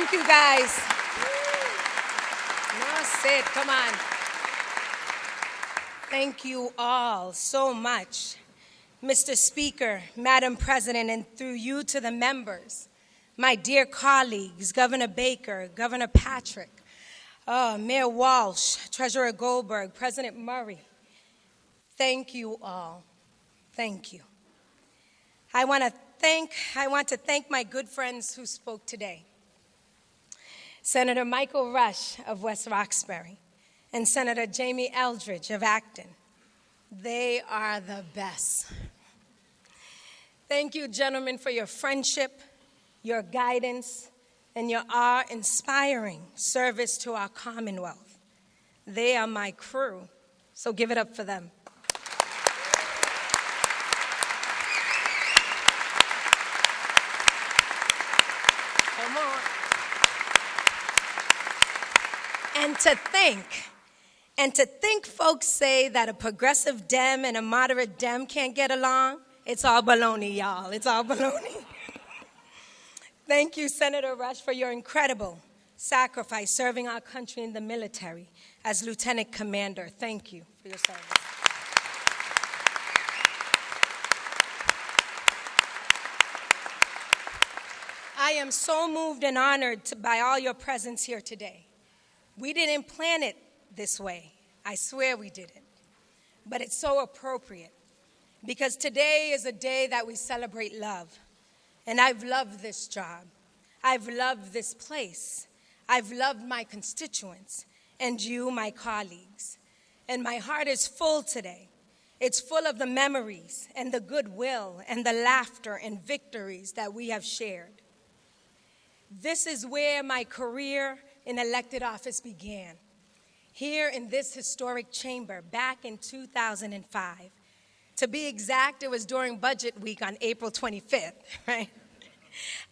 Thank you, guys. No, sit, come on. Thank you all so much. Mr. Speaker, Madam President, and through you to the members, my dear colleagues, Governor Baker, Governor Patrick, Mayor Walsh, Treasurer Goldberg, President Murray, thank you all. Thank you. I want to thank my good friends who spoke today. Senator Michael Rush of West Roxbury and Senator Jamie Eldridge of Acton. They are the best. Thank you, gentlemen, for your friendship, your guidance, and your awe-inspiring service to our Commonwealth. They are my crew, so give it up for them. Come on. And to think folks say that a progressive Dem and a moderate Dem can't get along, it's all baloney, y'all. It's all baloney. Thank you, Senator Rush, for your incredible sacrifice serving our country in the military as Lieutenant Commander. Thank you for your service. I am so moved and honored by all your presence here today. We didn't plan it this way. I swear we didn't. But it's so appropriate because today is a day that we celebrate love. And I've loved this job. I've loved this place. I've loved my constituents and you, my colleagues. And my heart is full today. It's full of the memories and the goodwill and the laughter and victories that we have shared. This is where my career in elected office began, here in this historic chamber back in 2005. To be exact, it was during budget week on April 25th, right?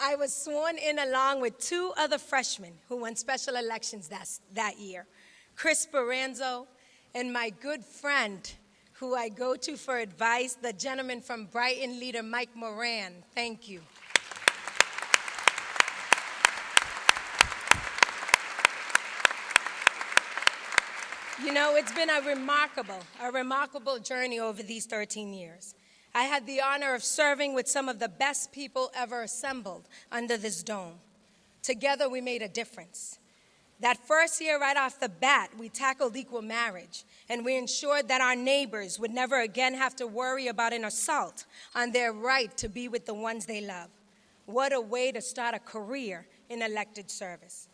I was sworn in along with two other freshmen who won special elections that year, Chris Baranzo and my good friend who I go to for advice, the gentleman from Brighton, Leader Mike Moran. Thank you. You know, it's been a remarkable journey over these 13 years. I had the honor of serving with some of the best people ever assembled under this dome. Together, we made a difference. That first year, right off the bat, we tackled equal marriage, and we ensured that our neighbors would never again have to worry about an assault on their right to be with the ones they love. What a way to start a career in elected service.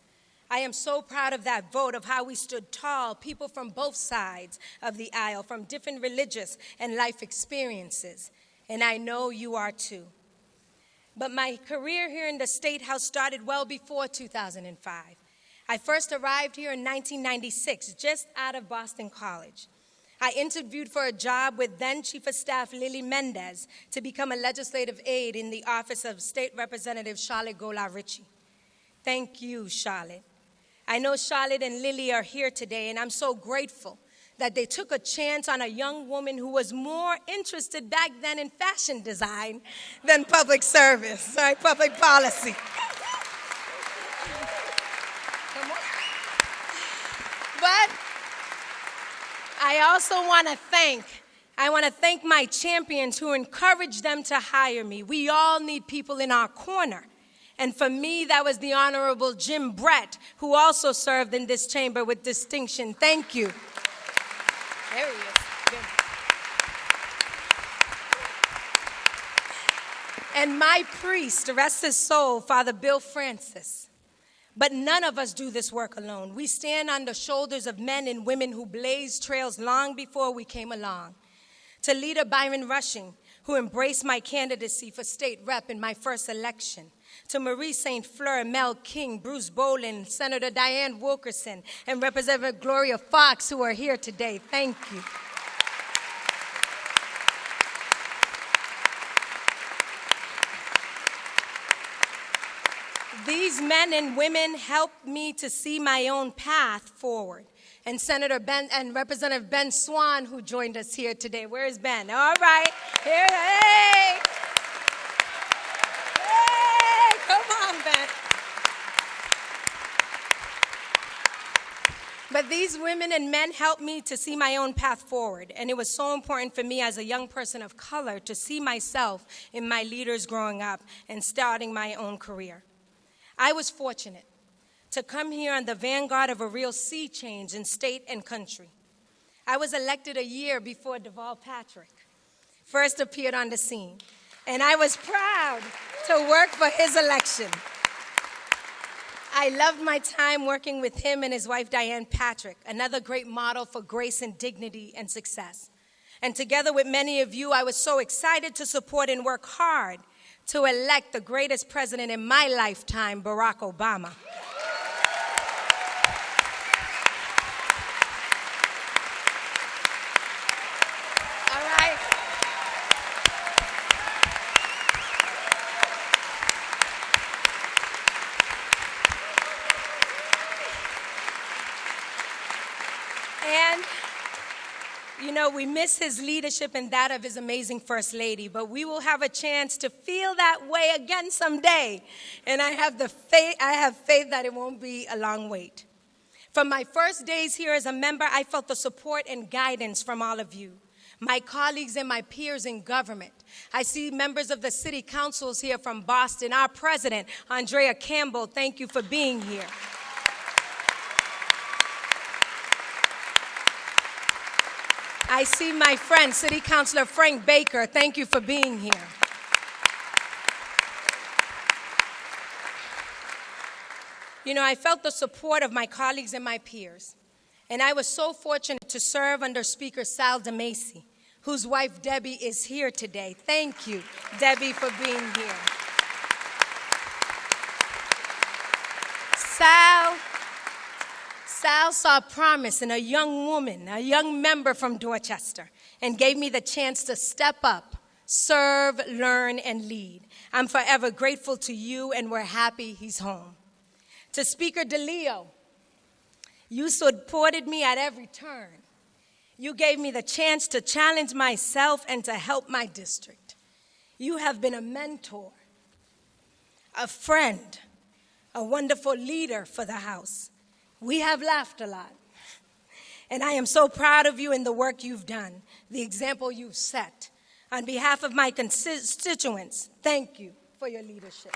I am so proud of that vote, of how we stood tall, people from both sides of the aisle, from different religious and life experiences, and I know you are too. But my career here in the State House started well before 2005. I first arrived here in 1996, just out of Boston College. I interviewed for a job with then Chief of Staff Lily Mendez to become a legislative aide in the office of State Representative Charlotte Gola-Ritchie. Thank you, Charlotte. I know Charlotte and Lily are here today, and I'm so grateful that they took a chance on a young woman who was more interested back then in fashion design than public service, right? Public policy. Come on. But I also want to thank my champions who encouraged them to hire me. We all need people in our corner. And for me, that was the Honorable Jim Brett, who also served in this chamber with distinction. Thank you. There he is. Good. And my priest, rest his soul, Father Bill Francis. But none of us do this work alone. We stand on the shoulders of men and women who blazed trails long before we came along. To Leader Byron Rushing, who embraced my candidacy for state rep in my first election. To Marie St. Fleur, Mel King, Bruce Bolin, Senator Diane Wilkerson, and Representative Gloria Fox, who are here today. Thank you. These men and women helped me to see my own path forward. And Senator Ben and Representative Ben Swan, who joined us here today. Where is Ben? All right. Here, hey. Hey, come on, Ben. But these women and men helped me to see my own path forward, and it was so important for me as a young person of color to see myself in my leaders growing up and starting my own career. I was fortunate to come here on the vanguard of a real sea change in state and country. I was elected a year before Deval Patrick first appeared on the scene, and I was proud to work for his election. I loved my time working with him and his wife, Diane Patrick, another great model for grace and dignity and success. And together with many of you, I was so excited to support and work hard to elect the greatest president in my lifetime, Barack Obama. We miss his leadership and that of his amazing First Lady, but we will have a chance to feel that way again someday. And I have faith that it won't be a long wait. From my first days here as a member, I felt the support and guidance from all of you, my colleagues and my peers in government. I see members of the city councils here from Boston. Our president, Andrea Campbell, thank you for being here. I see my friend, City Councilor Frank Baker. Thank you for being here. I felt the support of my colleagues and my peers. And I was so fortunate to serve under Speaker Sal DeMacy, whose wife Debbie is here today. Thank you, Debbie, for being here. Sal saw promise in a young woman, a young member from Dorchester, and gave me the chance to step up, serve, learn, and lead. I'm forever grateful to you, and we're happy he's home. To Speaker DeLeo, you supported me at every turn. You gave me the chance to challenge myself and to help my district. You have been a mentor, a friend, a wonderful leader for the House. We have laughed a lot, and I am so proud of you in the work you've done, the example you've set. On behalf of my constituents, thank you for your leadership.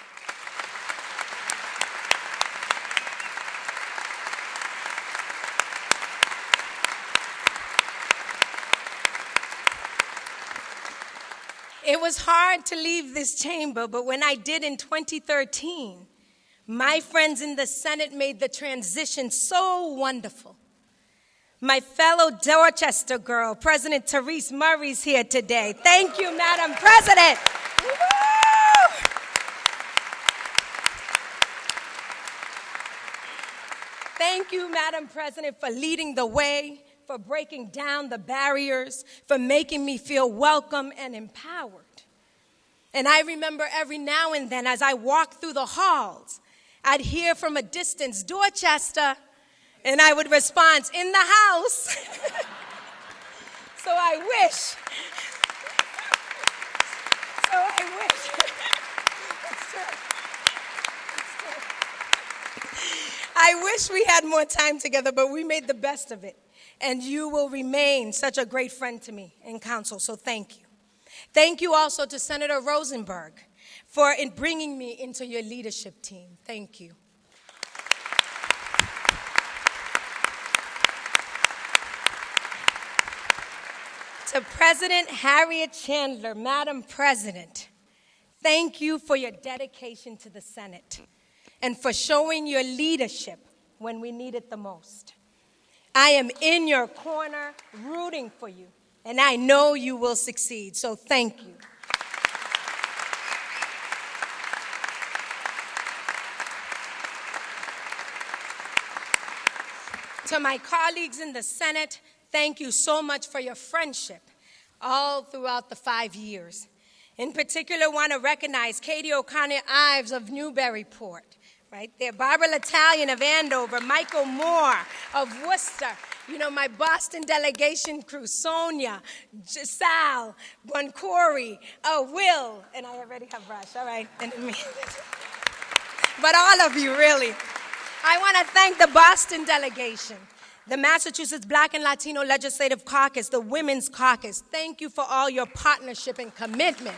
It was hard to leave this chamber, but when I did in 2013, my friends in the Senate made the transition so wonderful. My fellow Dorchester girl, President Therese Murray's here today. Thank you, Madam President. Woo! Thank you, Madam President, for leading the way, for breaking down the barriers, for making me feel welcome and empowered. And I remember every now and then as I walked through the halls, I'd hear from a distance, Dorchester, and I would respond, in the house. So I wish. It's true. I wish we had more time together, but we made the best of it. And you will remain such a great friend to me in council, so thank you. Thank you also to Senator Rosenberg for bringing me into your leadership team. Thank you. To President Harriet Chandler, Madam President, thank you for your dedication to the Senate and for showing your leadership when we need it the most. I am in your corner rooting for you, and I know you will succeed, so thank you. To my colleagues in the Senate, thank you so much for your friendship all throughout the 5 years. In particular, I want to recognize Katie O'Connor Ives of Newburyport, right there, Barbara L'Italian of Andover, Michael Moore of Worcester, my Boston delegation crew, Sonia, Sal, Boncory, Will, and I already have Rush, all right, and me. But all of you, really. I want to thank the Boston delegation. the Massachusetts Black and Latino Legislative Caucus, the Women's Caucus, thank you for all your partnership and commitment.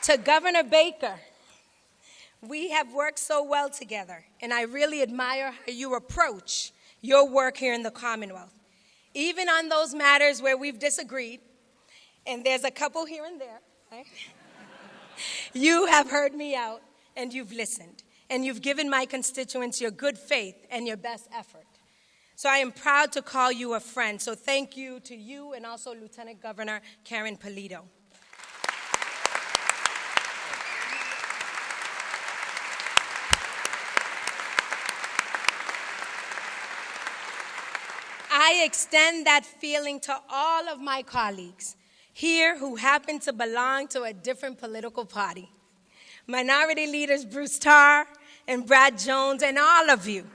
To Governor Baker, we have worked so well together, and I really admire how you approach your work here in the Commonwealth. Even on those matters where we've disagreed, and there's a couple here and there, right? You have heard me out, and you've listened, and you've given my constituents your good faith and your best effort. So I am proud to call you a friend, so thank you to you and also Lieutenant Governor Karen Polito. I extend that feeling to all of my colleagues here who happen to belong to a different political party. Minority leaders Bruce Tarr and Brad Jones and all of you.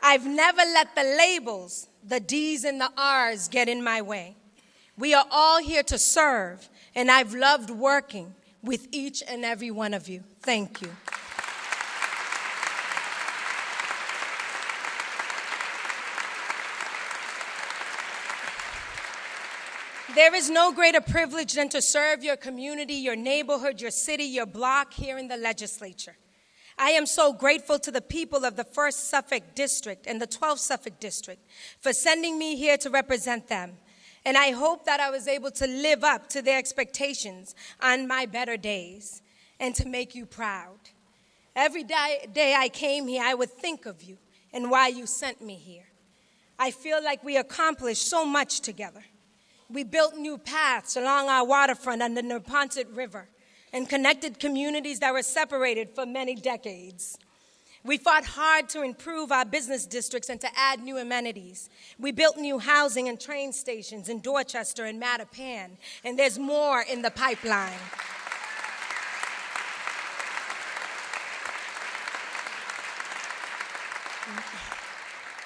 I've never let the labels, the D's and the R's, get in my way. We are all here to serve, and I've loved working with each and every one of you. Thank you. There is no greater privilege than to serve your community, your neighborhood, your city, your block here in the legislature. I am so grateful to the people of the 1st Suffolk District and the 12th Suffolk District for sending me here to represent them. And I hope that I was able to live up to their expectations on my better days and to make you proud. Every day I came here, I would think of you and why you sent me here. I feel like we accomplished so much together. We built new paths along our waterfront under the Neponset River and connected communities that were separated for many decades. We fought hard to improve our business districts and to add new amenities. We built new housing and train stations in Dorchester and Mattapan, and there's more in the pipeline.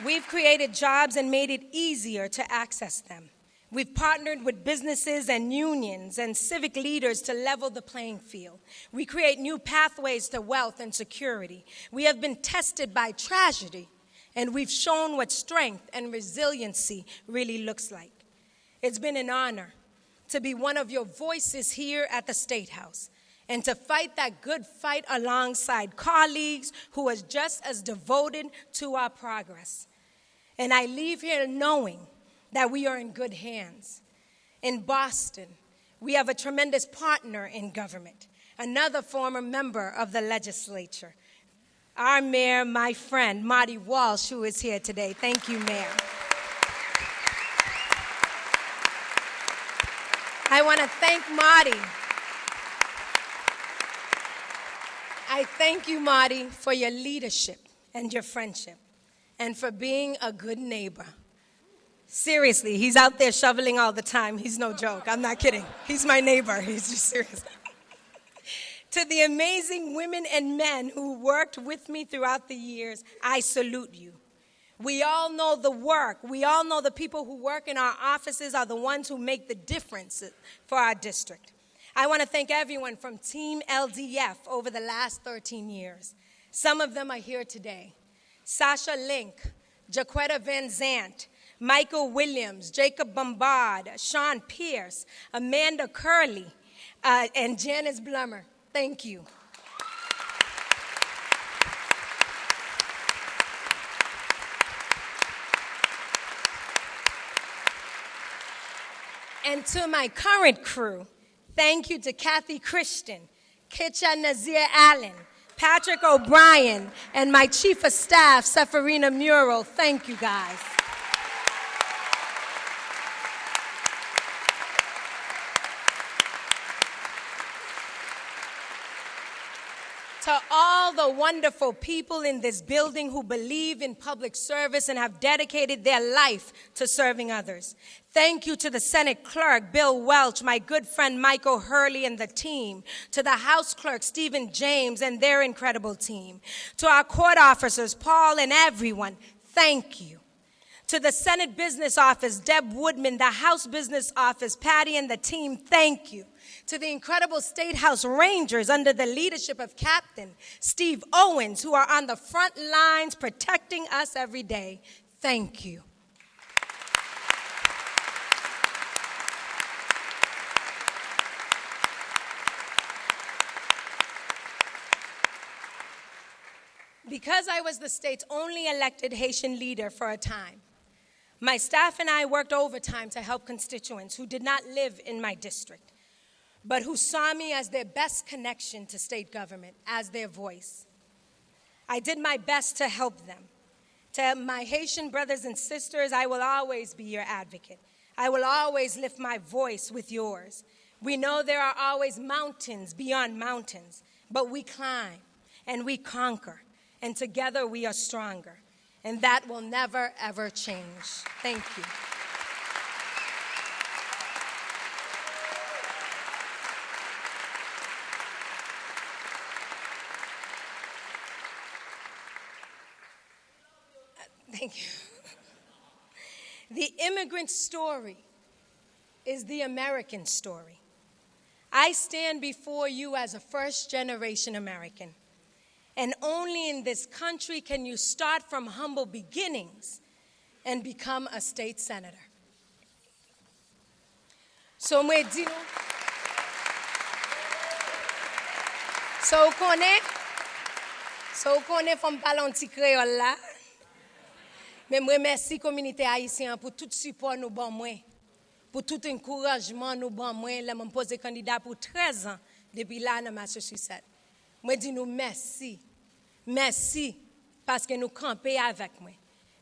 We've created jobs and made it easier to access them. We've partnered with businesses and unions and civic leaders to level the playing field. We create new pathways to wealth and security. We have been tested by tragedy, and we've shown what strength and resiliency really looks like. It's been an honor to be one of your voices here at the State House and to fight that good fight alongside colleagues who are just as devoted to our progress. And I leave here knowing that we are in good hands. In Boston, we have a tremendous partner in government, another former member of the legislature, our mayor, my friend, Marty Walsh, who is here today. Thank you, Mayor. I want to thank Marty. I thank you, Marty, for your leadership and your friendship and for being a good neighbor. Seriously, he's out there shoveling all the time. He's no joke. I'm not kidding. He's my neighbor. He's just serious. To the amazing women and men who worked with me throughout the years, I salute you. We all know the work. We all know the people who work in our offices are the ones who make the difference for our district. I want to thank everyone from Team LDF over the last 13 years. Some of them are here today. Sasha Link, Jaquetta Van Zant, Michael Williams, Jacob Bombard, Sean Pierce, Amanda Curley, and Janice Blummer. Thank you. And to my current crew, thank you to Kathy Christian, Kitcha Nazir Allen, Patrick O'Brien, and my Chief of Staff, Seferina Murrell. Thank you, guys. To all the wonderful people in this building who believe in public service and have dedicated their life to serving others. Thank you to the Senate Clerk, Bill Welch, my good friend Michael Hurley and the team. To the House Clerk, Stephen James and their incredible team. To our court officers, Paul and everyone, thank you. To the Senate Business Office, Deb Woodman, the House Business Office, Patty and the team, thank you. To the incredible State House Rangers under the leadership of Captain Steve Owens, who are on the front lines protecting us every day, thank you. Because I was the state's only elected Haitian leader for a time, my staff and I worked overtime to help constituents who did not live in my district, but who saw me as their best connection to state government, as their voice. I did my best to help them. To my Haitian brothers and sisters, I will always be your advocate. I will always lift my voice with yours. We know there are always mountains beyond mountains, but we climb and we conquer. And together we are stronger. And that will never, ever change. Thank you. Thank you. The immigrant story is the American story. I stand before you as a first-generation American. And only in this country can you start from humble beginnings and become a state senator. So mwen di nou, so konen fom palon ti kreol la, men mwen mersi komunite haisyen pou tout support nou ban mwen, pou tout encouragement nou ban mwen, la mwen pose kandidat pou 13 ans depi la nan Massachusetts. Mwen di nou merci. Merci parce que nous campons avec moi.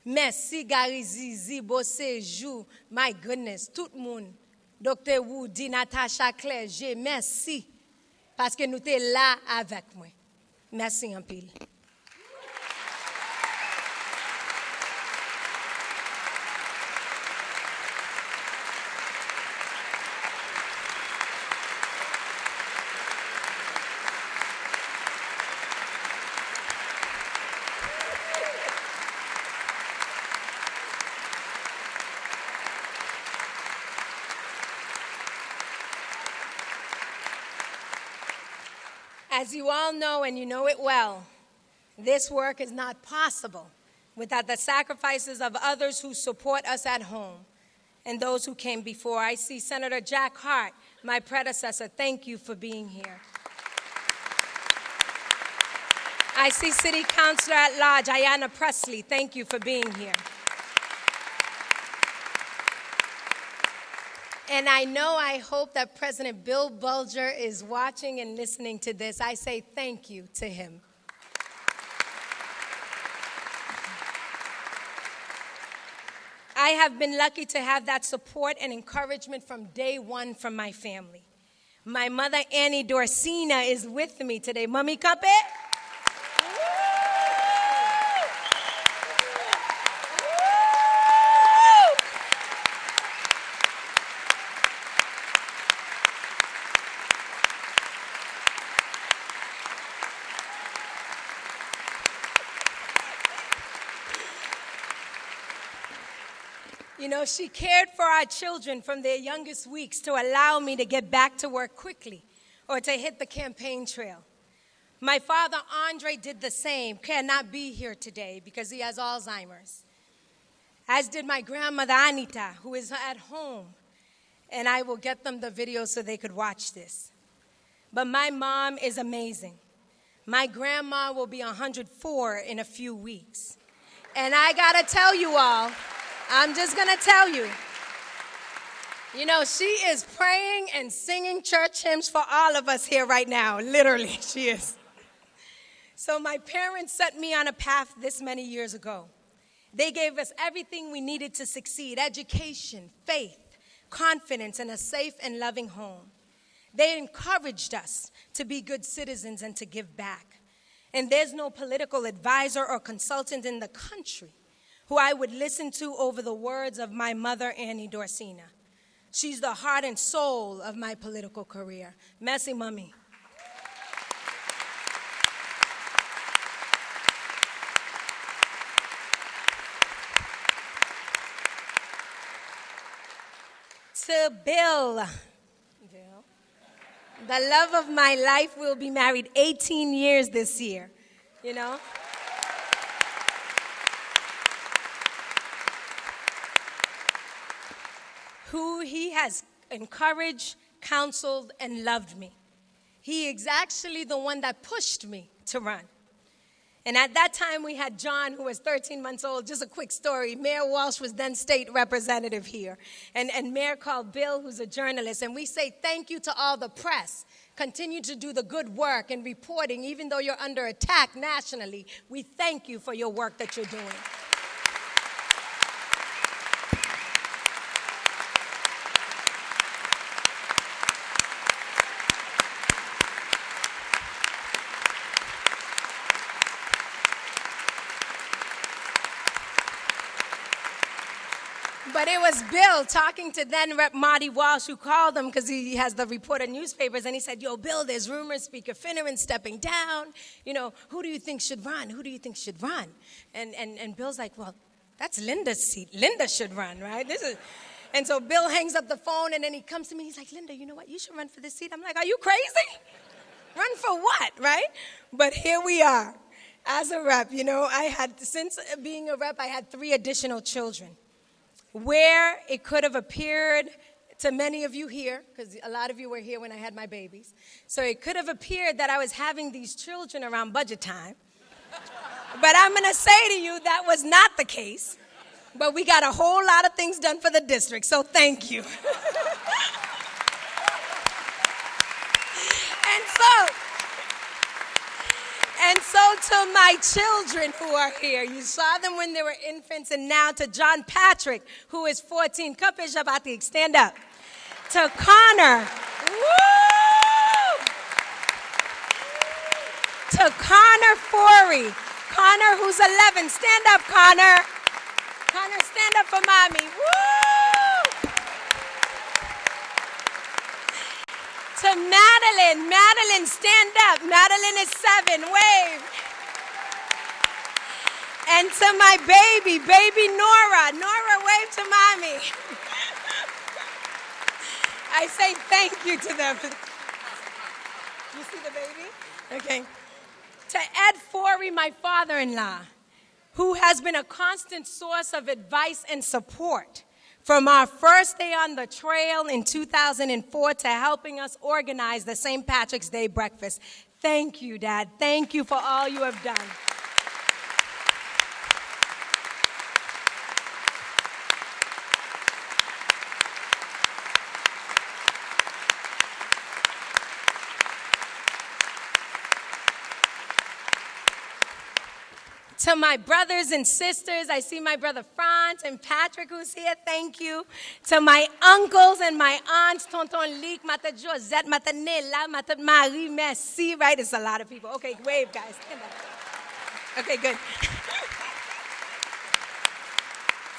Merci Gary Zizi, Bossejou, my goodness, tout le monde. Dr. Woody, Natasha Claire, merci parce que nous sommes là avec moi. Merci en pile. As you all know, and you know it well, this work is not possible without the sacrifices of others who support us at home and those who came before. I see Senator Jack Hart, my predecessor. Thank you for being here. I see City Councilor at Large, Ayanna Presley. Thank you for being here. And I hope that President Bill Bulger is watching and listening to this. I say thank you to him. I have been lucky to have that support and encouragement from day one from my family. My mother, Annie Dorcena, is with me today. Mami Kape? You know, she cared for our children from their youngest weeks to allow me to get back to work quickly or to hit the campaign trail. My father, Andre, did the same, cannot be here today because he has Alzheimer's. As did my grandmother, Anita, who is at home. And I will get them the video so they could watch this. But my mom is amazing. My grandma will be 104 in a few weeks. And I gotta tell you all, I'm just going to tell you, you know, she is praying and singing church hymns for all of us here right now. Literally, she is. So my parents set me on a path this many years ago. They gave us everything we needed to succeed: education, faith, confidence, and a safe and loving home. They encouraged us to be good citizens and to give back. And there's no political advisor or consultant in the country who I would listen to over the words of my mother, Annie Dorcena. She's the heart and soul of my political career. Merci, Mommy. To Bill. The love of my life. Will be married 18 years this year, you know. Who he has encouraged, counseled, and loved me. He is actually the one that pushed me to run. And at that time, we had John, who was 13 months old. Just a quick story. Mayor Walsh was then state representative here. And Mayor called Bill, who's a journalist. And we say thank you to all the press. Continue to do the good work and reporting, even though you're under attack nationally. We thank you for your work that you're doing. But it was Bill talking to then Rep. Marty Walsh, who called him because he has the report in newspapers, and he said, yo, Bill, there's rumors Speaker Finneran stepping down. You know, who do you think should run? Who do you think should run? And Bill's like, well, that's Linda's seat. Linda should run, right? And so Bill hangs up the phone, and then he comes to me. He's like, Linda, you know what? You should run for this seat. I'm like, are you crazy? Run for what, right? But here we are. As a rep, you know, since being a rep, I had 3 additional children. Where it could have appeared to many of you here, because a lot of you were here when I had my babies, so it could have appeared that I was having these children around budget time. But I'm going to say to you that was not the case. But we got a whole lot of things done for the district, so thank you. And so to my children who are here, you saw them when they were infants, and now to John Patrick, who is 14. Kape Shabati, stand up. To Connor. Woo! To Connor Forry. Connor, who's 11. Stand up, Connor. Connor, stand up for mommy. Woo! To Madeline. Madeline, stand up. Madeline is 7. Wave. And to my baby Nora. Nora, wave to mommy. I say thank you to them. You see the baby? Okay. To Ed Forry, my father-in-law, who has been a constant source of advice and support. From our first day on the trail in 2004 to helping us organize the St. Patrick's Day breakfast. Thank you, Dad. Thank you for all you have done. To my brothers and sisters, I see my brother Franz and Patrick who's here, thank you. To my uncles and my aunts, Tonton Leek, Mata Josette, Mata Nela, Mata Marie, merci, right? It's a lot of people. Okay, wave, guys. Stand up. Okay, good.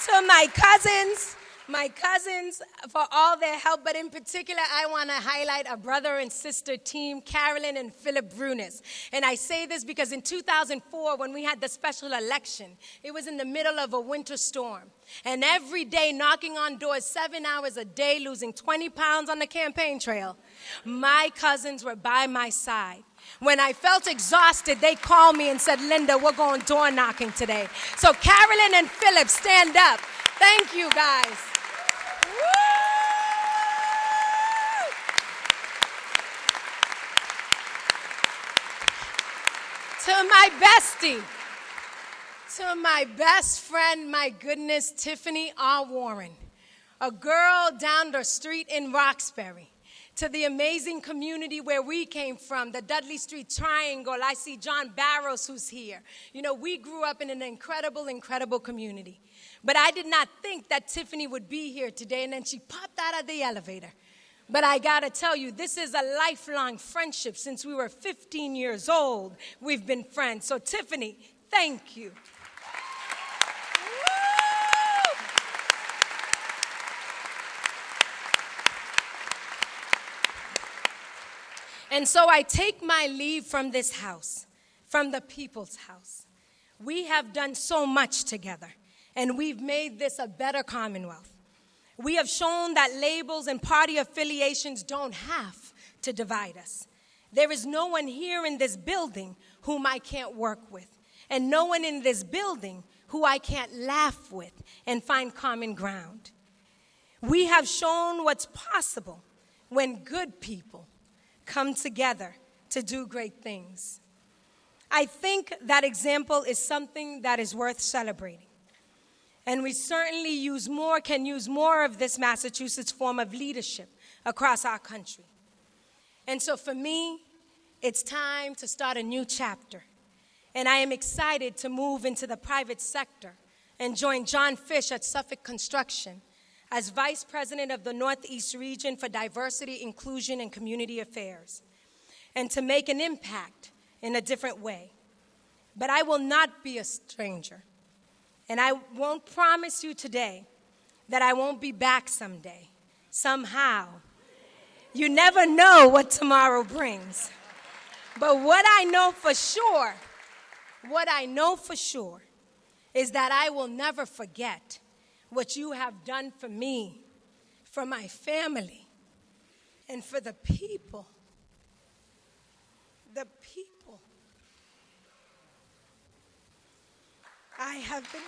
To my cousins for all their help, but in particular, I want to highlight a brother and sister team, Carolyn and Philip Brunis. And I say this because in 2004, when we had the special election, it was in the middle of a winter storm. And every day, knocking on doors, 7 hours a day, losing 20 pounds on the campaign trail, my cousins were by my side. When I felt exhausted, they called me and said, Linda, we're going door knocking today. So Carolyn and Philip, stand up. Thank you, guys. To my bestie, to my best friend, my goodness, Tiffany R. Warren, a girl down the street in Roxbury. To the amazing community where we came from, the Dudley Street Triangle. I see John Barros who's here. You know, we grew up in an incredible, incredible community. But I did not think that Tiffany would be here today, and then she popped out of the elevator. But I gotta tell you, this is a lifelong friendship. Since we were 15 years old, we've been friends. So Tiffany, thank you. And so I take my leave from this house, from the people's house. We have done so much together, and we've made this a better Commonwealth. We have shown that labels and party affiliations don't have to divide us. There is no one here in this building whom I can't work with, and no one in this building who I can't laugh with and find common ground. We have shown what's possible when good people come together to do great things. I think that example is something that is worth celebrating. And we certainly can use more of this Massachusetts form of leadership across our country. And so for me, it's time to start a new chapter. And I am excited to move into the private sector and join John Fish at Suffolk Construction as Vice President of the Northeast Region for Diversity, Inclusion, and Community Affairs, and to make an impact in a different way. But I will not be a stranger. And I won't promise you today that I won't be back someday, somehow. You never know what tomorrow brings. But what I know for sure is that I will never forget what you have done for me, for my family, and for the people. The people. I have been...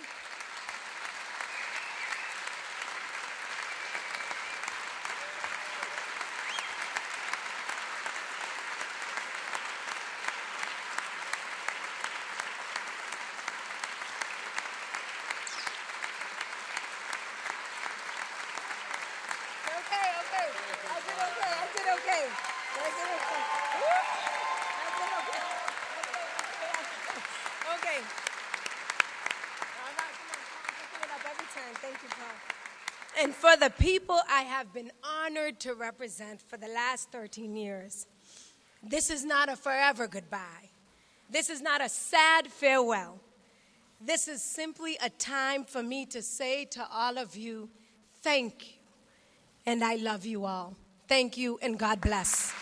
And for the people I have been honored to represent for the last 13 years, this is not a forever goodbye. This is not a sad farewell. This is simply a time for me to say to all of you, thank you, and I love you all. Thank you, and God bless.